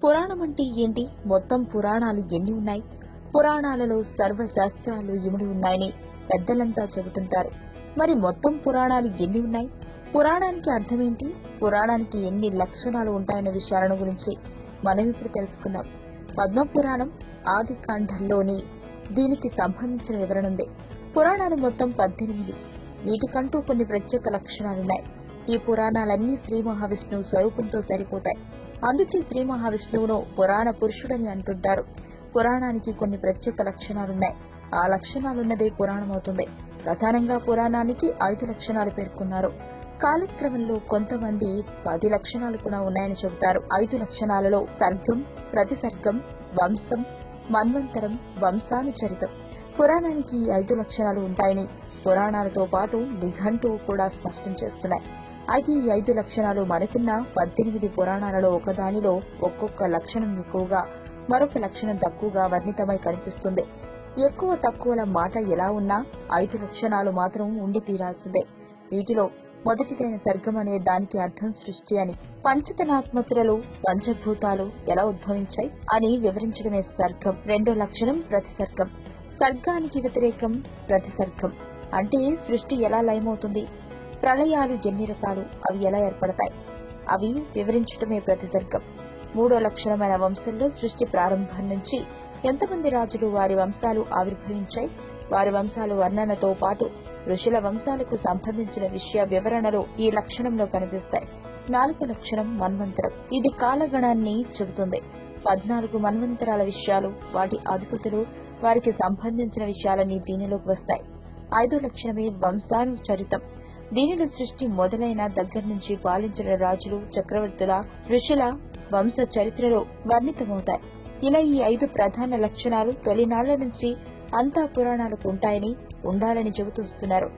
పురాణం అంటే ఏంటి? మొత్తం పురాణాలు ఎన్ని ఉన్నాయి? పురాణాలలో సర్వశాస్త్రాలు ఇమిడి ఉన్నాయని పెద్దలంతా చెబుతుంటారు. మరి మొత్తం పురాణాలు ఎన్ని ఉన్నాయి? పురాణానికి అర్థమేంటి? పురాణానికి ఎన్ని లక్షణాలు ఉంటాయన్న విషయాలను గురించి మనం ఇప్పుడు తెలుసుకుందాం. పద్మపురాణం ఆది కాండంలోని దీనికి సంబంధించిన వివరణ ఉంది. పురాణాలు మొత్తం 18. వీటికంటూ కొన్ని ప్రత్యేక లక్షణాలున్నాయి. ఈ పురాణాలన్నీ శ్రీ మహావిష్ణువు స్వరూపంతో సరిపోతాయి. అందుకే శ్రీ మహావిష్ణువును పురాణ పురుషుడని అంటుంటారు. పురాణానికి కొన్ని ప్రత్యేక లక్షణాలున్నాయి. ఆ లక్షణాలున్నదే పురాణం అవుతుంది. ప్రధానంగా పురాణానికి 5 లక్షణాలు పేర్కొన్నారు. కాలక్రమంలో కొంతమంది 10 లక్షణాలు కూడా ఉన్నాయని చెబుతారు. 5 లక్షణాలలో సర్గం, ప్రతిసర్గం, వంశం, మన్వంతరం, వంశానుచరితం. పురాణానికి ఈ 5 లక్షణాలు ఉంటాయని పురాణాలతో పాటు నిఘంటువు కూడా స్పష్టం చేస్తున్నాయి. అయితే ఈ 5 లక్షణాలు మనకున్న 18 పురాణాలలో ఒకదానిలో ఒక్కొక్క లక్షణం ఎక్కువగా, మరొక లక్షణం తక్కువగా వర్ణితమై కనిపిస్తుంది. ఎక్కువ తక్కువల మాట ఎలా ఉన్నా 5 లక్షణాలు మాత్రం ఉండి తీరాల్సిందే. వీటిలో మొదటిదైన సర్గం అనే దానికి అర్థం సృష్టి అని, పంచతనాత్మకులలో పంచభూతాలు ఎలా ఉద్భవించాయి అని వివరించడమే సర్గం. రెండో లక్షణం ప్రతిసర్గం. సర్గానికి వ్యతిరేకం ప్రతిసర్గం. అంటే సృష్టి ఎలా లయమవుతుంది, ప్రళయాలు ఎన్ని రకాలు, అవి ఎలా ఏర్పడతాయి, అవి వివరించడమే ప్రతిసర్గం. మూడో లక్షణమైన వంశంలో సృష్టి ప్రారంభం నుంచి ఎంతమంది రాజులు, వారి వంశాలు ఆవిర్భవించాయి, వారి వంశాలు వర్ణనతో పాటు ఋషుల వంశాలకు సంబంధించిన విషయ వివరణలు ఈ లక్షణంలో కనిపిస్తాయి. 4వ లక్షణం మన్వంతరం. ఇది కాలగణాన్ని చెబుతుంది. 14 మన్వంతరాల విషయాలు, వాటి అధిపతులు, వారికి సంబంధించిన విషయాలన్నీ దీనిలోకి వస్తాయి. 5వ లక్షణమే వంశానుచరితం. దీనిలో సృష్టి మొదలైన దగ్గర నుంచి పాలించిన రాజులు, చక్రవర్తుల, ఋషుల వంశ చరిత్రలో వర్ణితమవుతాయి. ఇలా ఈ 5 ప్రధాన లక్షణాలు తొలినాళ్ల నుంచి అంతా పురాణాలకు ఉంటాయని, ఉండాలని చెబుతూ వస్తున్నారు.